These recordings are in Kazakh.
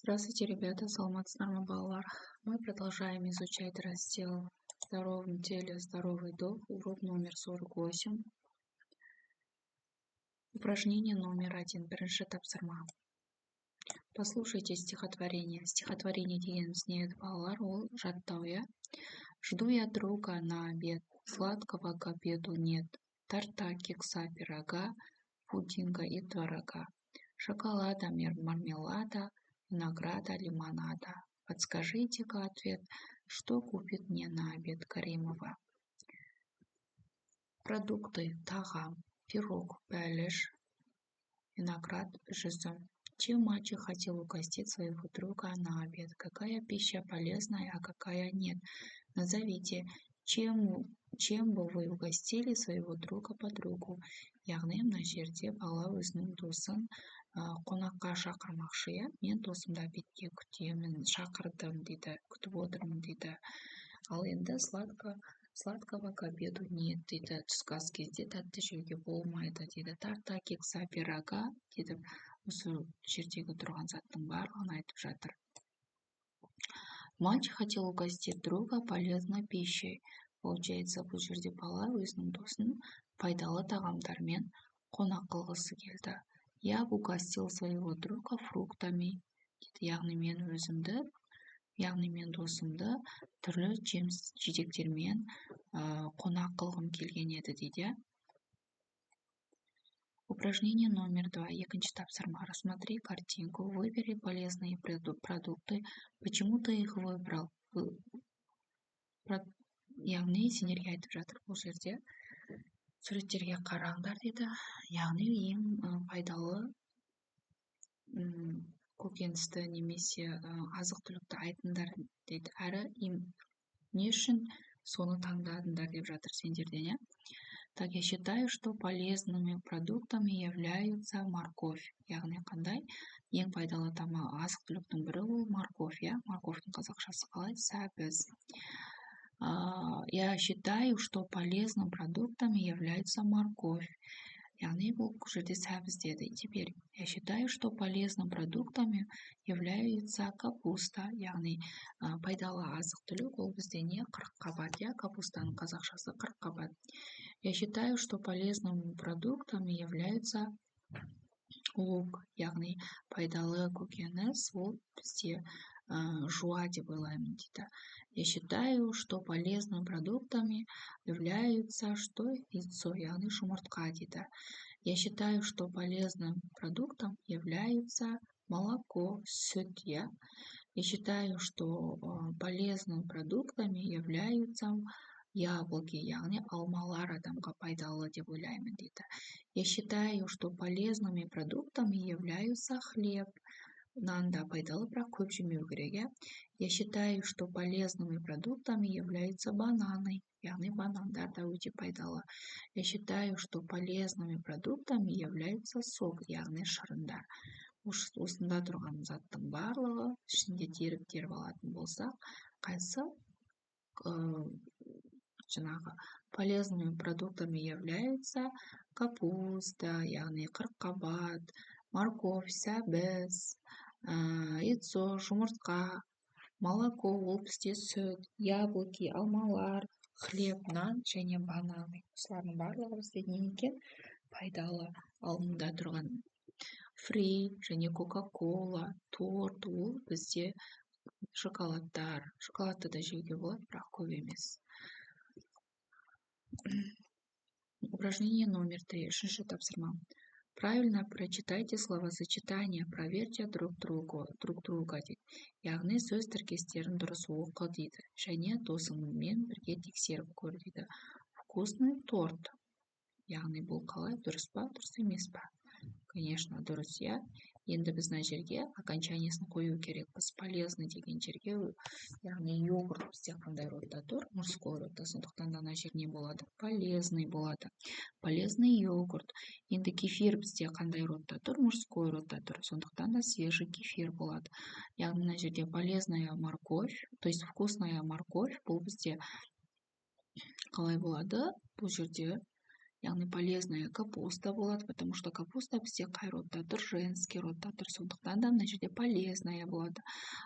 Здравствуйте, ребята, саламатсыздармы, балалар. Мы продолжаем изучать раздел «В здоровом теле здоровый дух», урок номер 48. Упражнение номер 1. Бірінші тапсырма. Послушайте стихотворение. Стихотворение дегеніміз не еді, балалар, ол жаттау, я. Жду я друга на обед, сладкого к обеду нет. Торта, кекса, пирога, пудинга и творога. Шоколада, мармелада, винограда, лимонада. Подскажите-ка ответ, что купит мне на обед Каримова? Продукты: тағам, пирог, бәліш, виноград, жүзім. Чем мальчик хотел угостить своего друга на обед? Какая пища полезная, а какая нет? Назовите, чем бы вы угостили своего друга-подругу? Яғни мына жерде бала өзінің досын қонаққа шақырмақшы, иә. Мен досымды обедке күтемін, шақырдым дейді, күтіп отырмын дейді. Ал енді сладкого к обеду нет дейді. Түскі ас кезде тәтті жеуге болмайды дейді. Тарта, кекса, пирога дейді. Осы жердегі тұрған заттың барлығын айтып жатыр. Мальчик хотел угостить друга полезной пищей. Получается, бұл жерде бала өзінің досын пайдалы тағамдармен қонақ қылғысы келді. Я угостил своего друга фруктами. Яғни мен досымды түрлі жидектермен қонақ қылғым келген еді дейді. Упражнение номер 2. Екінші тапсырма. Рассмотри картинку, выбери полезные продукты. Почему ты их выбрал? Яғни сендерге айтып жатыр бұл жерде. Суреттерге қараңдар дейді. Яғни ең пайдалы көкөністі немесе азық-түлікті айтыңдар дейді. Әрі не үшін соны таңдадыңдар деп жатыр сендерден, иә? Так, я считаю, что полезными продуктами являются морковь. Яғни қандай? Ең пайдалы азық-түліктің бірі ол морковь, иә? Морковьтың қазақшасы қалай? Сәбіз. Я считаю, что полезным продуктами является морковь. Яғни бұл жерде сәбіз деді. Теперь я считаю, что полезным продуктами является капуста. Яғни пайдалы азық-түлік ол бізде не? Қырыққабат, иә? Капустаның қазақшасы қырыққабат. Я считаю, что полезными продуктами являются лук. Яғни пайдалы көкөніс ол бізде жуа деп ойлаймын дейді. Я считаю, что полезными продуктами являются яйцо, яғни жұмыртқа дейді. Я считаю, что полезным продуктом являются молоко, сүт, я. Я считаю, что полезными продуктами являются яблоки, яғни алмалар адамға пайдалы деп ойлаймын дейді. Я считаю, что полезными продуктами являются хлеб. Нан да пайдалы, бірақ көп жемеу керек. Я считаю, что полезными продуктами являются бананы. Яғни банандар да өте пайдалы. Я считаю, что полезными продуктами являются сок, яғни шырындар. Осында тұрған заттың барлығы ішінде теріп алатын болсақ, қайсы полезными продуктами являются капуста, яғни қырыққабат, морковь, сәбіз, яйцо, жұмыртқа, молоко, ол бізде сүт, яблоки, алмалар, хлеб, нан және бананы. Осылардың барлығы бізде не екен? Пайдалы. Ал мұнда тұрған фри және кока-кола, торт, ол бізде шоколадтар. Шоколадты да жеуге болады, бірақ көп емес. Упражнение номер 3. Үшінші тапсырма. Правильно прочитайте словосочетание, проверьте друг друга дейді. Яғни сөз тіркестерін дұрыс оқы дейді. Және досыңмен бірге тексеріп көр дейді. Вкусный торт. Яғни бұл қалай? Дұрыс па? Дұрыс емес па? Конечно, дұрыс, я. Енді біз мына жерге окончаниясын қою керек. Біз полезный деген жерге, яғни йогурт бізде қандай родта тұр? Мужской родта. Сондықтан да мына жер не болады? Полезный болады. Полезный йогурт. Енді кефир бізде қандай родта тұр? Мужской родта тұр. Сондықтан да свежий кефир болады. Яғни мына жерде полезная морковь, то есть вкусная морковь, бұл бізде қалай болады? Бұл жерде яғни полезная капуста болады, потому что капуста бізде қай родта тұр, женский родта тұр, сондықтан да мына жерде полезная болады.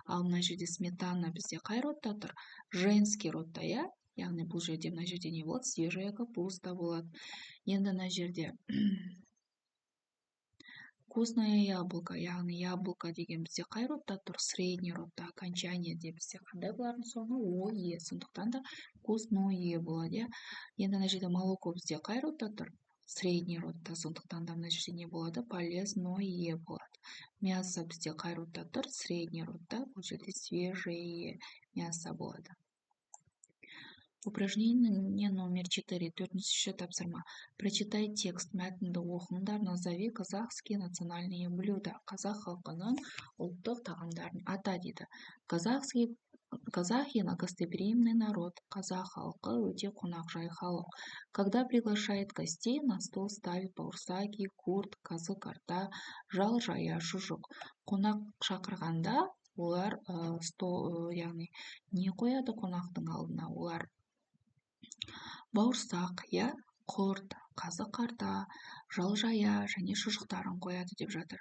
Ал мына жерде сметана бізде қай родта тұр, женский родта, иә, яғни бұл жерде мына жерде не болады, свежая капуста болады. Енді мына жерде вкусное яблоко, яғни яблоко деген бізде қай родта тұр, средний родта, окончание де бізде қандай бұлардың соңы ое, сондықтан да вкусное болады, иә. Енді мына жерде молоко бізде қай родта тұр, средний родта, сондықтан да мына жерде не болады, полезное болады. Мясо бізде қай родта тұр, средний родта, бұл жерде свежее мясо болады. Упражнение номер 4, 4-ші тапсырма. Прочитай текст, мәтінді оқыңдар, назови казахские национальные блюда. Қазақ халқының ұлттық тағамдарын ата дейді. Казахи – гостеприимный народ. Қазақ халқы өте қонақжай халық. Когда приглашает гостей, на стол ставит бауырсаки, курт, казы-карта, жал, жая, шұжық. Қонақ шақырғанда олар яғни не қояды қонақтың алдына? Олар бауырсақ, иә, құрт, қазы-қарта, жал-жая және шұжықтарын қояды деп жатыр.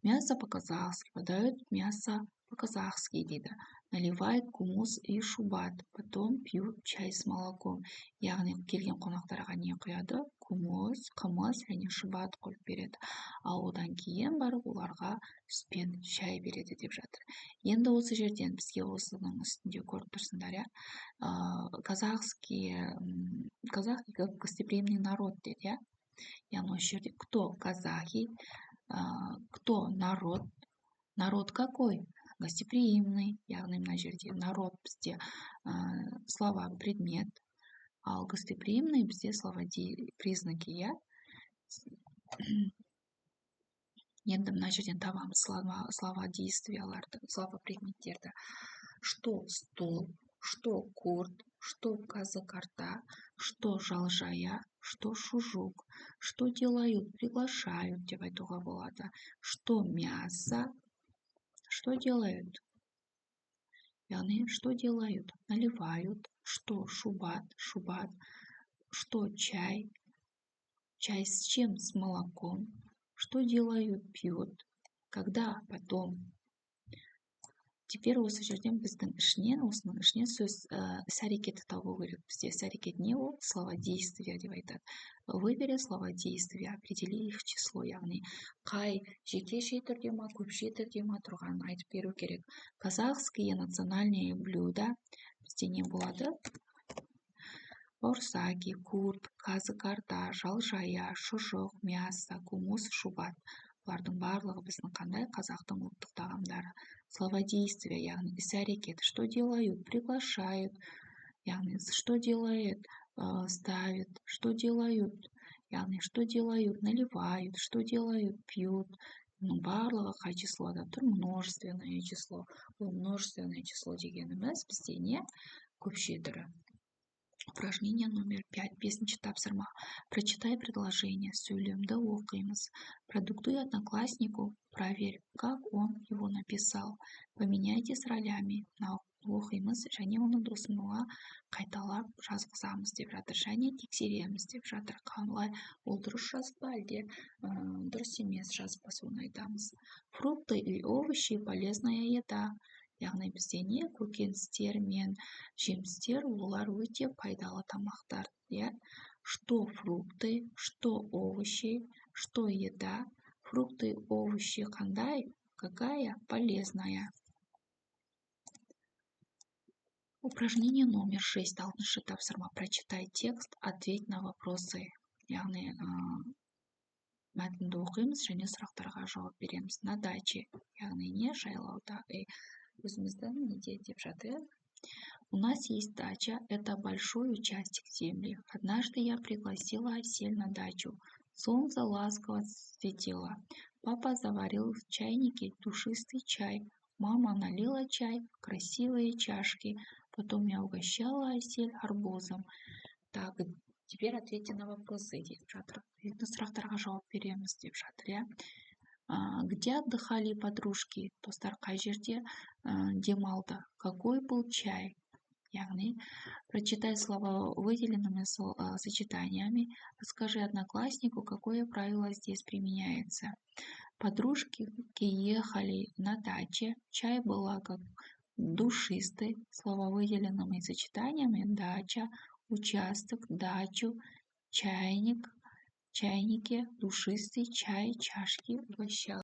Мясо по-казахски, подают мясо по-казахски дейді. Наливает кумус и шубат, потом пьют чай с молоком. Яғни келген қонақтарға не құяды? Кумус, қымыз және шубат қойып береді. Ал одан кейін барып оларға сүтпен шай береді деп жатыр. Енді осы жерден бізге осының үстінде көріп тұрсыңдар, иә. Казахи гостеприимный народ дейді, иә. Яғни осы жерде кто казахи, кто народ, народ какой? Гостеприимный, яғни мына жерде народ бізде слова предмет, ал гостеприимный бізде слова признаки, иә. Енді мына жерден табамыз слова действияларды, слова предметтерді. Что стол, что курт, что казы-карта, что жал-жая, что шұжық, что делают, приглашают деп айтуға болады. Что мясо, что делают? Яғни, что делают? Наливают. Что шубат, шубат. Что чай? Чай с чем? С молоком. Что делают? Пьют. Когда? Потом. Теперь осы жерден біздің осының ішінен сөз іс-әрекеті табу керек. Бізде іс-әрекет не ол? Слова действия деп айтады. Выбери слова действия, определи их число, яғни қай жекеше түрде ма, көпше түрде ма тұрғанын айтып беру керек. Казахские национальные блюда бізде не болады? Бауырсаки, курт, казы-карта, жал-жая, шұжық, мясо, кумус, шубат. Бұлардың барлығы біздің қандай? Қазақтың ұлттық тағамдары. Слова действия, яғни іс-әрекет. Что делают? Приглашают. Яғни что делает? Ставят. Что делают? Яғни что делают? Наливают. Что делают? Пьют. Барлығы қай числода тұр? Множественное число. Бұл множественное число дегеніміз бізде не? Көпше түрі. Упражнение номер 5. 5-ші тапсырма. Прочитай предложение. Сөйлемді оқимыз. Продиктуй однокласснику. Проверь, как он его написал. Поменяйтесь ролями. Оқимыз және оны досымызға қайталап жазғызамыз деп жатыр. Және тексереміз деп жатыр. Қалай ол дұрыс жазып па, әлде дұрыс емес жазып па, соны айтамыз. Фрукты и овощи полезная еда. Яғни бізде не? Көкөністер мен жемістер, олар өте пайдалы тамақтар, иә. Что фрукты, что овощи, что еда. Фрукты, овощи қандай? Какая? Полезная. Упражнение номер 6. 6-ші тапсырма. Прочитай текст, ответь на вопросы. Яғни мәтінді оқимыз және сұрақтарға жауап береміз. На даче, яғни не? Жайлауда. Өзіміздің неде деп жатыр. У нас есть дача, это большой участок земли. Однажды я пригласила Асель на дачу. Солнце ласково светило. Папа заварил в чайнике душистый чай. Мама налила чай в красивые чашки. Потом я угощала Асель арбузом. Так, теперь ответьте на вопросы деп жатыр. На сұрақтарға жауап береміз деп жатыр, иә. Где отдыхали подружки? Достар қай жерде демалды? Какой был чай? яғни прочитай слова выделенными сочетаниями. Расскажи однокласснику, какое правило здесь применяется. Подружки ехали на даче, чай была как душистый, слова выделенными сочетаниями: дача, участок, дачу, чайник, чайники, душистый, чай, чашки, угощал.